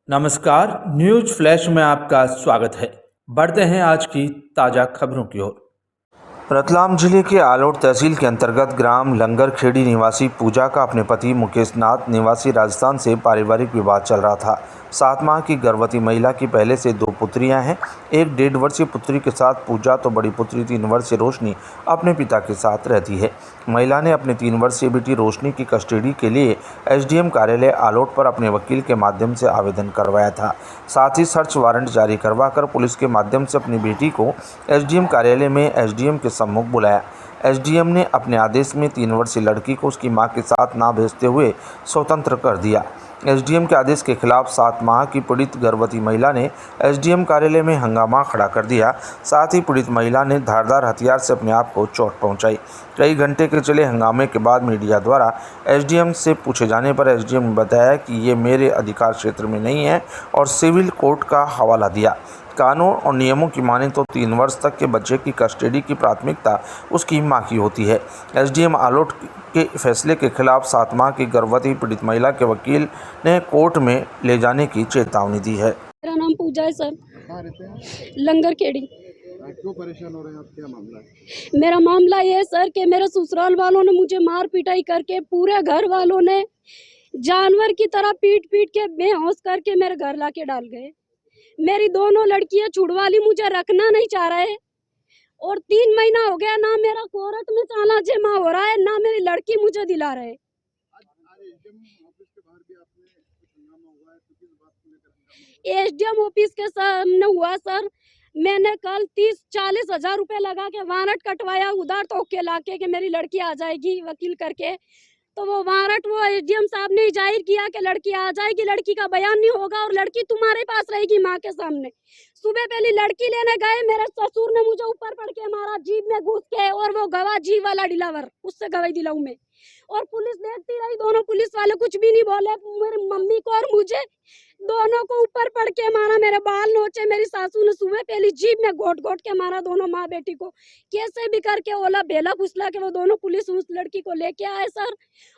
नमस्कार, news flash में आपका स्वागत है। बढ़ते हैं आज की ताज़ा खबरों की ओर। रतलाम जिले के आलोट तहसील के अंतर्गत ग्राम लंगरखेड़ी निवासी पूजा का अपने पति मुकेश नाथ निवासी राजस्थान से पारिवारिक विवाद चल रहा था। 7 माह की गर्भवती महिला की पहले से 2 पुत्रियां हैं। एक 1.5 वर्षीय पुत्री के साथ पूजा तो बड़ी पुत्री 3 वर्षीय रोशनी अपने पिता के साथ रहती है। महिला ने अपनी 3 वर्षीय बेटी रोशनी की कस्टडी के लिए एसडीएम कार्यालय आलोट पर अपने वकील के माध्यम से आवेदन करवाया था। साथ ही सर्च वारंट जारी करवाकर पुलिस के माध्यम से अपनी बेटी को एसडीएम कार्यालय में एसडीएम के सम्मुख बुलाया। एसडीएम ने अपने आदेश में 3 वर्षीय लड़की को उसकी मां के साथ ना भेजते हुए स्वतंत्र कर दिया। एसडीएम के आदेश के खिलाफ 7 माह की पीड़ित गर्भवती महिला ने एसडीएम कार्यालय में हंगामा खड़ा कर दिया। साथ ही पीड़ित महिला ने धारदार हथियार से अपने आप को चोट पहुंचाई। कई घंटे के चले हंगामे के बाद मीडिया द्वारा एसडीएम से पूछे जाने पर एसडीएम ने बताया कि ये मेरे अधिकार क्षेत्र में नहीं है और सिविल कोर्ट का हवाला दिया। कानून और नियमों की माने तो 3 वर्ष तक के बच्चे की कस्टडी की प्राथमिकता उसकी मां की होती है। एसडीएम आलोट के फैसले के खिलाफ 7 माह की गर्भवती पीड़ित महिला के वकील ने कोर्ट में ले जाने की चेतावनी दी है। मेरा नाम पूजा है सर। कहाँ रहते हैं? लंगरखेड़ी। क्यों परेशान हो रहे हैं आप? क्या मामला है? मेरा मामला ये है सर कि मेरे ससुराल वालों ने मुझे मार पिटाई करके, पूरे घर वालों ने जानवर की तरह पीट पीट के बेहोश करके मेरे घर लाके डाल गए। मेरी दोनों लड़कियां छुड़वाली मुझे रखना नहीं चाह रहे और 3 महीना हो गया ना मेरा कोर्ट में चाला जमा हो रहा है, ना मेरी लड़की मुझे दिला रहे। एसडीएम ऑफिस के सामने हुआ सर। मैंने कल 30-40 हजार रुपए लगा के वारंट कटवाया उधार तो के लाके कि मेरी लड़की आ जाएगी वकील करके। तो वो वारंट वो एसडीएम साहब ने जाहिर किया कि लड़की आ जाएगी, लड़की का बयान नहीं होगा और लड़की तुम्हारे पास रहेगी माँ के सामने। सुबह पहले लड़की लेने गए, मेरे ससुर ने मुझे ऊपर पड़ के मारा जीभ में घुस के, और वो गवाह जीभ वाला डिलावर, उससे गवाही दिलाऊं मैं। और पुलिस देखती रही, दोनों पुलिस वाले कुछ भी नहीं बोले। मेरी मम्मी को और मुझे दोनों को ऊपर पड़ के मारा, मेरे बाल नोचे। मेरी सासू ने सुबह पहली जीभ में घोट घोट के मारा दोनों माँ बेटी को। कैसे भी करके ओला बेला फुसला के वो दोनों पुलिस उस लड़की को लेके आए सर।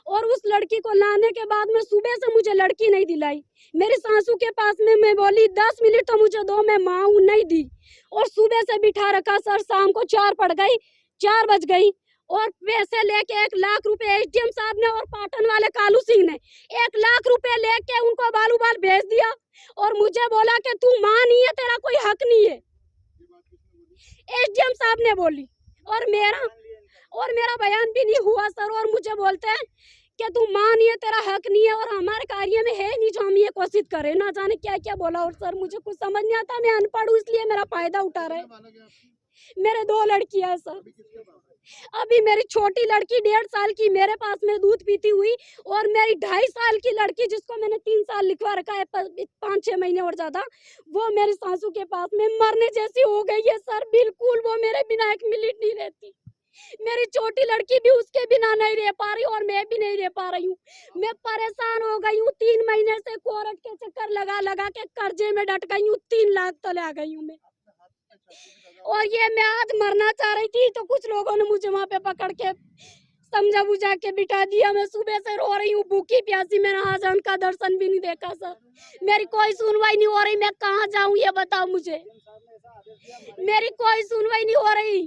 और उस लड़की को लाने के बाद में सुबह से मुझे लड़की नहीं दिलाई। मेरी सासू के पास में मैं बोली 10 मिनट तो मुझे दो, मैं माँ हूँ, नहीं दी। और सुबह से बिठा रखा सर, शाम को 4 पड़ गई, 4 बज गई। और पैसे लेके 1 लाख रुपए एसडीएम साहब ने और पाटन वाले कालू सिंह ने 1 लाख रुपए लेके उनको बालू बाल भेज दिया। और मुझे बोला कि तू माँ नहीं है, तेरा कोई हक नहीं है। एसडीएम साहब ने बोली। और मेरा बयान भी नहीं हुआ सर। और मुझे बोलते हैं कि तू माँ नहीं है, तेरा हक नहीं है, और हमारे कार्य में है नहीं जो हम ये कोशिश करें। ना जाने क्या क्या बोला। और सर मुझे कुछ समझ नहीं आता, मैं अनपढ़ हूँ इसलिए मेरा फायदा उठा रहे। मेरे 2 लड़कियां सर। अभी मेरी छोटी लड़की 1.5 साल की मेरे पास में दूध पीती हुई, और मेरी 2.5 साल की लड़की जिसको मैंने 3 साल लिखवा रखा है, 5-6 महीने और ज्यादा, वो मेरी सासू के पास में मरने जैसी हो गई है सर। बिल्कुल वो मेरे बिना 1 मिनट नहीं रहती। मेरी छोटी लड़की भी उसके बिना नहीं रह पा रही और मैं भी नहीं रह पा रही हूँ। मैं परेशान हो गई हूँ। 3 महीने से कोर्ट के चक्कर लगा लगा के कर्जे में डट गई हूँ। 3 लाख तले आ गई हूँ मैं। और ये मैं आज मरना चाह रही थी तो कुछ लोगों ने मुझे वहाँ पे पकड़ के समझा बुझा के बिठा दिया। मैं सुबह से रो रही हूँ, भूखी प्यासी। मैंने आज उनका दर्शन भी नहीं देखा सर। मेरी कोई सुनवाई नहीं हो रही। मैं कहाँ जाऊँ ये बताओ मुझे। मेरी कोई सुनवाई नहीं हो रही,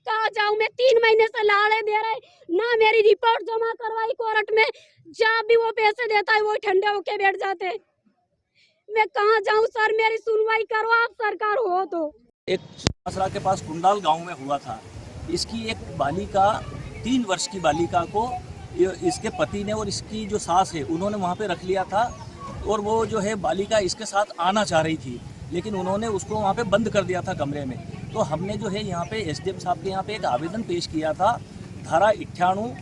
कहाँ जाऊँ मैं। 3 महीने से लाड़े दे रहे ना, मेरी रिपोर्ट जमा करवाई कोर्ट में। जहाँ भी वो पैसे देता है वो ठंडे होके बैठ जाते। मैं कहाँ जाऊँ सर, मेरी सुनवाई करो आप, सरकार हो तो। एक मसरा के पास कुंडाल गांव में हुआ था। इसकी एक बालिका, 3 वर्ष की बालिका को इसके पति ने और इसकी जो सास है उन्होंने वहाँ पे रख लिया था। और वो जो है बालिका इसके साथ आना चाह रही थी, लेकिन उन्होंने उसको वहाँ पे बंद कर दिया था कमरे में। तो हमने जो है यहाँ पे एसडीएम साहब के यहाँ पे एक आवेदन पेश किया था धारा 98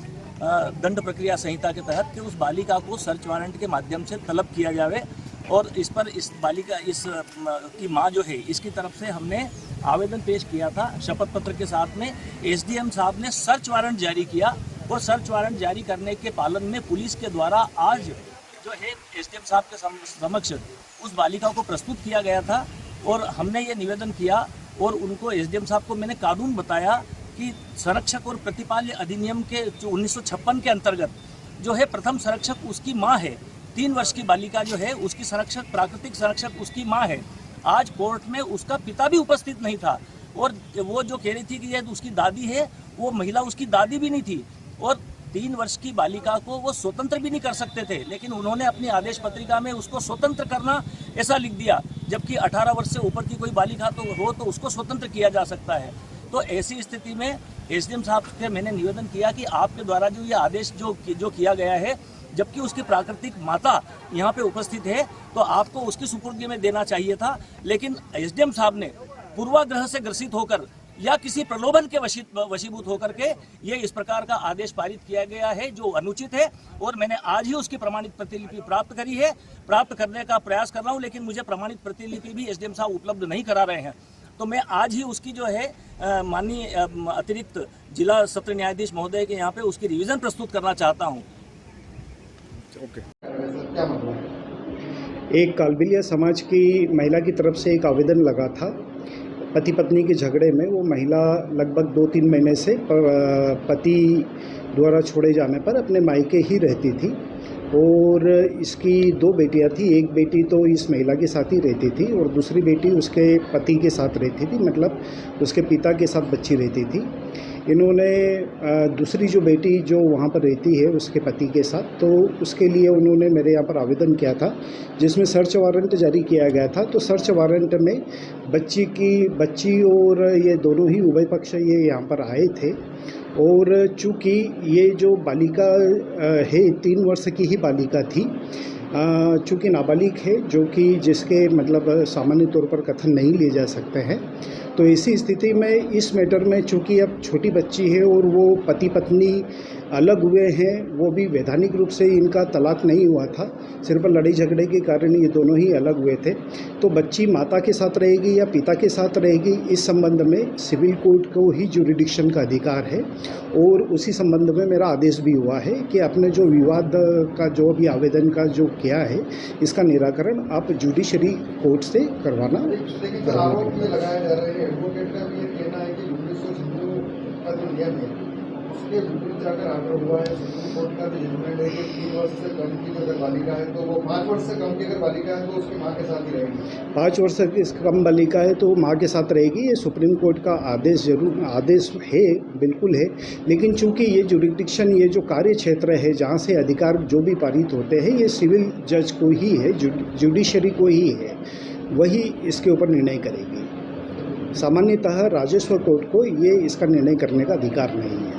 दंड प्रक्रिया संहिता के तहत कि उस बालिका को सर्च वारंट के माध्यम से तलब किया जाए। और इस पर इस बालिका की माँ जो है इसकी तरफ से हमने आवेदन पेश किया था शपथ पत्र के साथ में। एसडीएम साहब ने सर्च वारंट जारी किया और सर्च वारंट जारी करने के पालन में पुलिस के द्वारा आज जो है एसडीएम साहब के समक्ष उस बालिका को प्रस्तुत किया गया था। और हमने ये निवेदन किया और उनको एसडीएम साहब को मैंने कानून बताया कि संरक्षक और प्रतिपाल्य अधिनियम के जो 1956 के अंतर्गत जो है प्रथम संरक्षक उसकी माँ है। 3 वर्ष की बालिका जो है उसकी संरक्षक, प्राकृतिक संरक्षक उसकी माँ है। आज कोर्ट में उसका पिता भी उपस्थित नहीं था और वो जो कह रही थी कि ये उसकी दादी है, वो महिला उसकी दादी भी नहीं थी और 3 वर्ष की बालिका को वो स्वतंत्र भी नहीं कर सकते थे, लेकिन उन्होंने अपनी आदेश पत्रिका में उसको स्वतंत्र करना ऐसा लिख दिया, जबकि 18 वर्ष से ऊपर की कोई बालिका तो हो तो उसको स्वतंत्र किया जा सकता है। तो ऐसी स्थिति में एसडीएम साहब से मैंने निवेदन किया कि आपके द्वारा जो ये आदेश जो किया गया है, जबकि उसकी प्राकृतिक माता यहाँ पे उपस्थित है, तो आपको उसकी सुपुर्दगी में देना चाहिए था। लेकिन एसडीएम साहब ने पूर्वाग्रह से ग्रसित होकर या किसी प्रलोभन के वशीभूत होकर के ये इस प्रकार का आदेश पारित किया गया है जो अनुचित है और मैंने आज ही उसकी प्रमाणित प्रतिलिपि प्राप्त करी है, प्राप्त करने का प्रयास कर रहा हूँ, लेकिन मुझे प्रमाणित प्रतिलिपि भी एसडीएम साहब उपलब्ध नहीं करा रहे हैं। तो मैं आज ही उसकी जो है माननीय अतिरिक्त जिला सत्र न्यायाधीश महोदय के यहाँ पे उसकी रिवीजन प्रस्तुत करना चाहता हूँ। क्या मामला है? एक कालबिलिया समाज की महिला की तरफ से एक आवेदन लगा था। पति पत्नी के झगड़े में वो महिला लगभग 2-3 महीने से पति द्वारा छोड़े जाने पर अपने मायके ही रहती थी और इसकी 2 बेटियां थी। एक बेटी तो इस महिला के साथ ही रहती थी और दूसरी बेटी उसके पति के साथ रहती थी, मतलब उसके पिता के साथ बच्ची रहती थी। इन्होंने दूसरी जो बेटी जो वहाँ पर रहती है उसके पति के साथ, तो उसके लिए उन्होंने मेरे यहाँ पर आवेदन किया था जिसमें सर्च वारंट जारी किया गया था। तो सर्च वारंट में बच्ची और ये दोनों ही उभय पक्ष ये यहाँ पर आए थे और चूँकि ये जो बालिका है 3 वर्ष की ही बालिका थी, चूँकि नाबालिग है जो कि जिसके मतलब सामान्य तौर पर कथन नहीं लिए जा सकते हैं, तो ऐसी स्थिति में इस मैटर में चूँकि अब छोटी बच्ची है और वो पति पत्नी अलग हुए हैं, वो भी वैधानिक रूप से इनका तलाक नहीं हुआ था, सिर्फ लड़ाई झगड़े के कारण ये दोनों ही अलग हुए थे। तो बच्ची माता के साथ रहेगी या पिता के साथ रहेगी, इस संबंध में सिविल कोर्ट को ही जुरिडिक्शन का अधिकार है और उसी संबंध में मेरा आदेश भी हुआ है कि अपने जो विवाद का जो भी आवेदन का जो किया है इसका निराकरण आप जुडिशरी कोर्ट से करवाना। लेकिन सर आरोप ये लगाया जा रहा है, एडवोकेट का भी ये कहना है कि 1996 का जो नियम है उसके विपरीत जाकर आग्रह हुआ है। सुप्रीम कोर्ट का जो जजमेंट है कि 3 वर्ष से कम की अगर बालिका है तो वो 5 वर्ष से कम की अगर बालिका है तो उसकी माँ के साथ ही रहेगी। 5 वर्ष से कम बालिका है तो माँ के साथ रहेगी। ये सुप्रीम कोर्ट का आदेश है, बिल्कुल है, लेकिन चूंकि ये जुरिडिक्शन, ये जो कार्य क्षेत्र है जहाँ से अधिकार जो भी पारित होते हैं ये सिविल जज को ही है, जुडिशरी को ही है, वही इसके ऊपर निर्णय करेगी। सामान्यतः राजस्व कोर्ट को ये इसका निर्णय करने का अधिकार नहीं है।